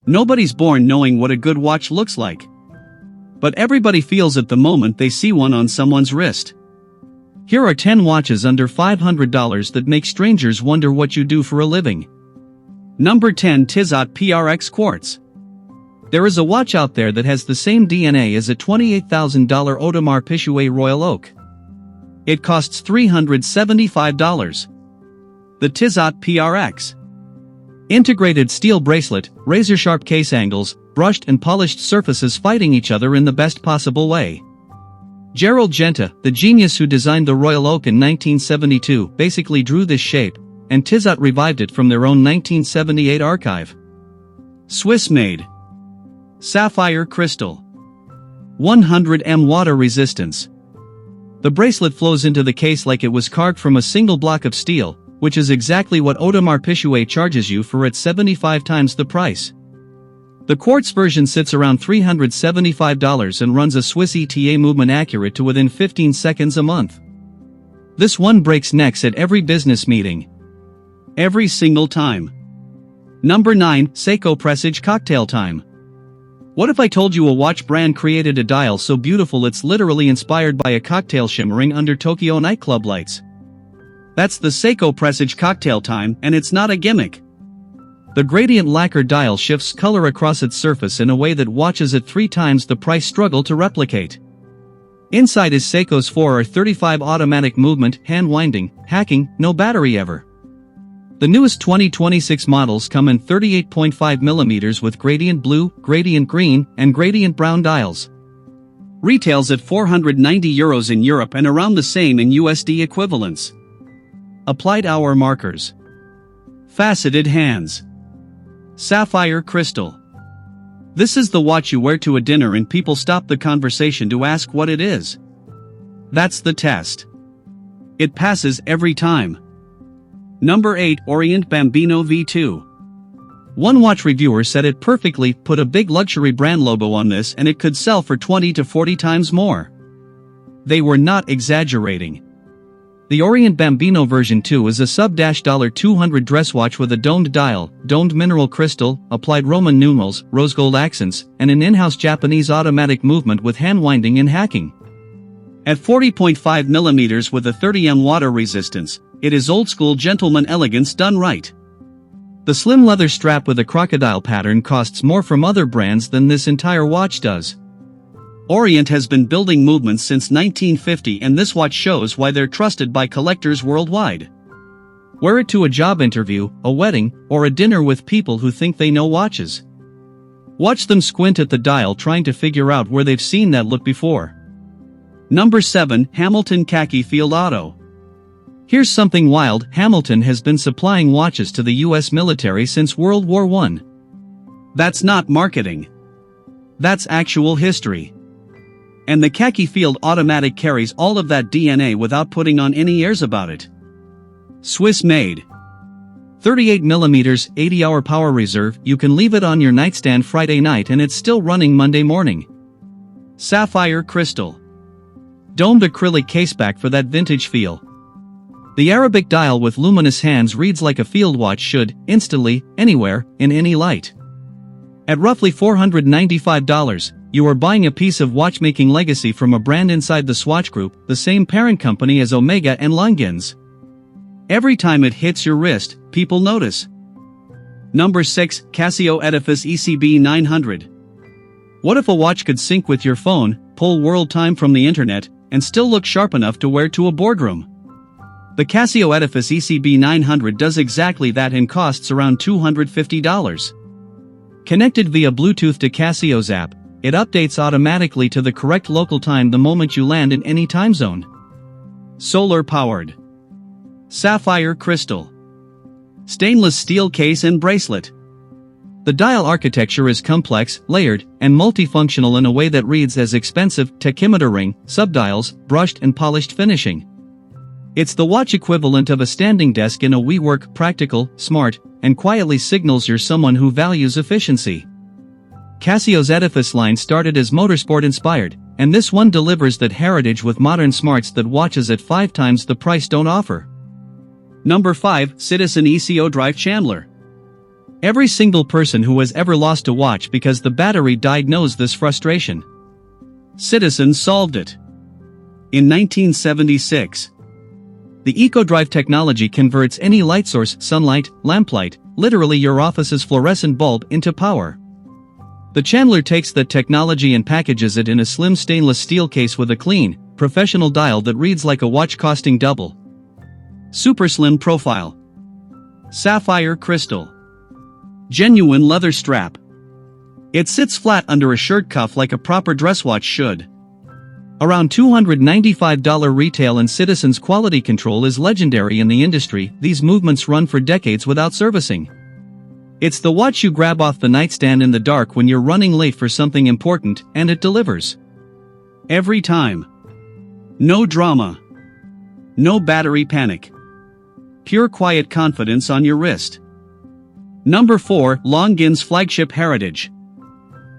Nobody's born knowing what a good watch looks like. But everybody feels it the moment they see one on someone's wrist. Here are 10 watches under $500 that make strangers wonder what you do for a living. Number 10. Tissot PRX Quartz. There is a watch out there that has the same DNA as a $28,000 Audemars Piguet Royal Oak. It costs $375. The Tissot PRX. Integrated steel bracelet, razor-sharp case angles, brushed and polished surfaces fighting each other in the best possible way. Gerald Genta, the genius who designed the Royal Oak in 1972, basically drew this shape, and Tissot revived it from their own 1978 archive. Swiss-made. Sapphire crystal. 100 m water resistance. The bracelet flows into the case like it was carved from a single block of steel, which is exactly what Audemars Piguet charges you for at 75 times the price. The quartz version sits around $375 and runs a Swiss ETA movement accurate to within 15 seconds a month. This one breaks necks at every business meeting. Every single time. Number 9. Seiko Presage Cocktail Time. What if I told you a watch brand created a dial so beautiful it's literally inspired by a cocktail shimmering under Tokyo nightclub lights? That's the Seiko Presage Cocktail Time, and it's not a gimmick. The gradient lacquer dial shifts color across its surface in a way that watches at 3 times the price struggle to replicate. Inside is Seiko's 4R35 automatic movement, hand winding, hacking, no battery ever. The newest 2026 models come in 38.5mm with gradient blue, gradient green, and gradient brown dials. Retails at €490 in Europe and around the same in USD equivalents. Applied hour markers. Faceted hands. Sapphire crystal. This is the watch you wear to a dinner and people stop the conversation to ask what it is. That's the test. It passes every time. Number 8. Orient Bambino V2. One watch reviewer said it perfectly, put a big luxury brand logo on this and it could sell for 20 to 40 times more. They were not exaggerating. The Orient Bambino version 2 is a sub-$200 dress watch with a domed dial, domed mineral crystal, applied Roman numerals, rose gold accents, and an in-house Japanese automatic movement with hand winding and hacking. At 40.5mm with a 30 m water resistance, it is old-school gentleman elegance done right. The slim leather strap with a crocodile pattern costs more from other brands than this entire watch does. Orient has been building movements since 1950 and this watch shows why they're trusted by collectors worldwide. Wear it to a job interview, a wedding, or a dinner with people who think they know watches. Watch them squint at the dial trying to figure out where they've seen that look before. Number 7. Hamilton Khaki Field Auto. Here's something wild. Hamilton has been supplying watches to the US military since World War I. That's not marketing. That's actual history. And the Khaki Field Automatic carries all of that DNA without putting on any airs about it. Swiss made. 38mm, 80-hour power reserve, you can leave it on your nightstand Friday night and it's still running Monday morning. Sapphire crystal. Domed acrylic caseback for that vintage feel. The Arabic dial with luminous hands reads like a field watch should, instantly, anywhere, in any light. At roughly $495, you are buying a piece of watchmaking legacy from a brand inside the Swatch Group, the same parent company as Omega and Longines. Every time it hits your wrist, people notice. Number 6. Casio Edifice ECB 900. What if a watch could sync with your phone, pull world time from the internet, and still look sharp enough to wear to a boardroom? The Casio Edifice ECB 900 does exactly that and costs around $250. Connected via Bluetooth to Casio's app, it updates automatically to the correct local time the moment you land in any time zone. Solar powered. Sapphire crystal. Stainless steel case and bracelet. The dial architecture is complex, layered, and multifunctional in a way that reads as expensive tachymeter ring, subdials, brushed and polished finishing. It's the watch equivalent of a standing desk in a WeWork, practical, smart, and quietly signals you're someone who values efficiency. Casio's Edifice line started as motorsport inspired, and this one delivers that heritage with modern smarts that watches at 5 times the price don't offer. Number 5. Citizen ECO Drive Chandler. Every single person who has ever lost a watch because the battery died knows this frustration. Citizens solved it. In 1976, the EcoDrive technology converts any light source, sunlight, lamplight, literally your office's fluorescent bulb, into power. The Chandler takes that technology and packages it in a slim stainless steel case with a clean, professional dial that reads like a watch costing double. Super slim profile. Sapphire crystal. Genuine leather strap. It sits flat under a shirt cuff like a proper dress watch should. Around $295 retail, and Citizen's quality control is legendary in the industry. These movements run for decades without servicing. It's the watch you grab off the nightstand in the dark when you're running late for something important, and it delivers. Every time. No drama. No battery panic. Pure quiet confidence on your wrist. Number 4, Longines Flagship Heritage.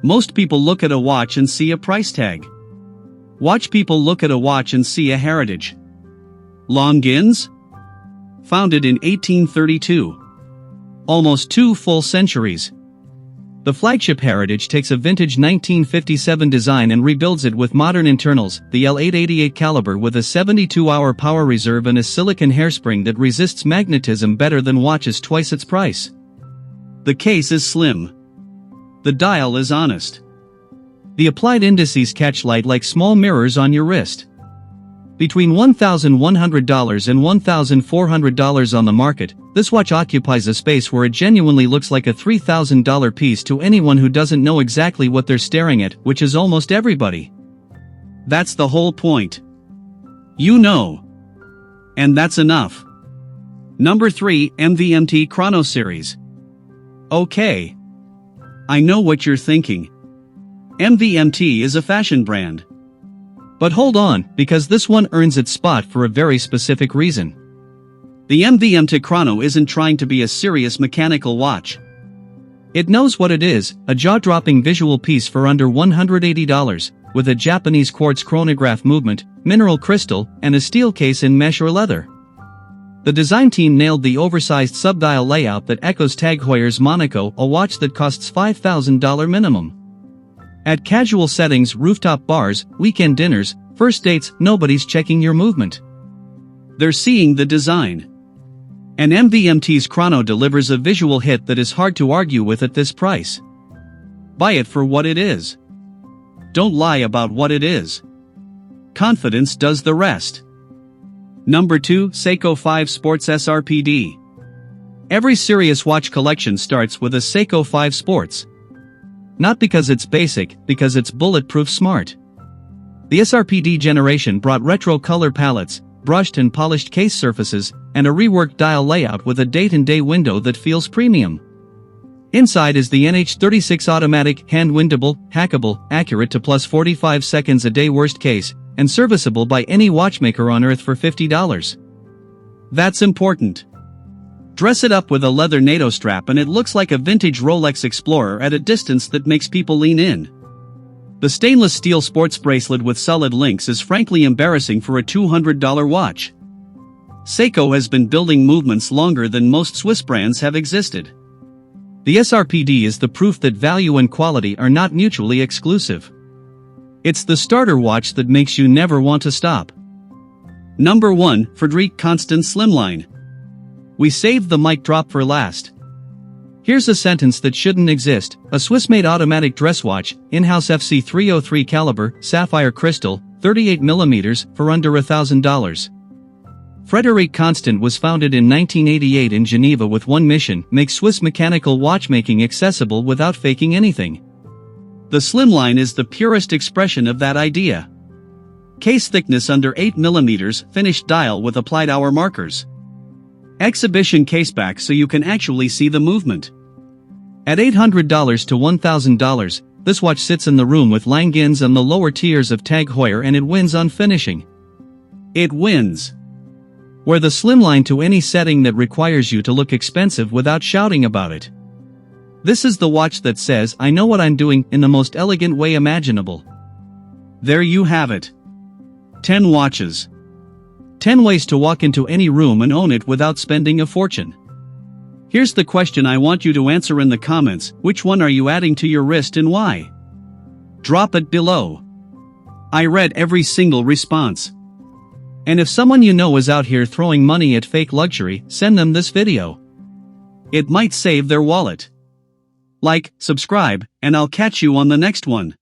Most people look at a watch and see a price tag. Watch people look at a watch and see a heritage. Longines? Founded in 1832. Almost 2 full centuries. The Flagship Heritage takes a vintage 1957 design and rebuilds it with modern internals, the L888 caliber with a 72-hour power reserve and a silicon hairspring that resists magnetism better than watches twice its price. The case is slim. The dial is honest. The applied indices catch light like small mirrors on your wrist. Between $1,100 and $1,400 on the market, this watch occupies a space where it genuinely looks like a $3,000 piece to anyone who doesn't know exactly what they're staring at, which is almost everybody. That's the whole point. You know. And that's enough. Number 3, MVMT Chronoseries. Okay. I know what you're thinking. MVMT is a fashion brand. But hold on, because this one earns its spot for a very specific reason. The MVMT Chrono isn't trying to be a serious mechanical watch. It knows what it is, a jaw-dropping visual piece for under $180, with a Japanese quartz chronograph movement, mineral crystal, and a steel case in mesh or leather. The design team nailed the oversized subdial layout that echoes Tag Heuer's Monaco, a watch that costs $5,000 minimum. At casual settings, rooftop bars, weekend dinners, first dates, nobody's checking your movement. They're seeing the design. And MVMT's Chrono delivers a visual hit that is hard to argue with at this price. Buy it for what it is. Don't lie about what it is. Confidence does the rest. Number 2, Seiko 5 Sports SRPD. Every serious watch collection starts with a Seiko 5 Sports. Not because it's basic, because it's bulletproof smart. The SRPD generation brought retro color palettes, brushed and polished case surfaces, and a reworked dial layout with a date and day window that feels premium. Inside is the NH36 automatic, hand-windable, hackable, accurate to plus 45 seconds a day worst case, and serviceable by any watchmaker on earth for $50. That's important. Dress it up with a leather NATO strap and it looks like a vintage Rolex Explorer at a distance that makes people lean in. The stainless steel sports bracelet with solid links is frankly embarrassing for a $200 watch. Seiko has been building movements longer than most Swiss brands have existed. The SRPD is the proof that value and quality are not mutually exclusive. It's the starter watch that makes you never want to stop. Number 1, Frederique Constant Slimline. We saved the mic drop for last. Here's a sentence that shouldn't exist: a Swiss-made automatic dress watch, in-house FC303 caliber, sapphire crystal, 38mm, for under $1,000. Frederique Constant was founded in 1988 in Geneva with one mission: make Swiss mechanical watchmaking accessible without faking anything. The Slimline is the purest expression of that idea. Case thickness under 8mm, finished dial with applied hour markers. Exhibition caseback so you can actually see the movement. At $800 to $1,000, this watch sits in the room with Longines and the lower tiers of Tag Heuer, and it wins on finishing. It wins. Wear the Slimline to any setting that requires you to look expensive without shouting about it. This is the watch that says, I know what I'm doing, in the most elegant way imaginable. There you have it. 10 watches. 10 ways to walk into any room and own it without spending a fortune. Here's the question I want you to answer in the comments: which one are you adding to your wrist and why? Drop it below. I read every single response. And if someone you know is out here throwing money at fake luxury, send them this video. It might save their wallet. Like, subscribe, and I'll catch you on the next one.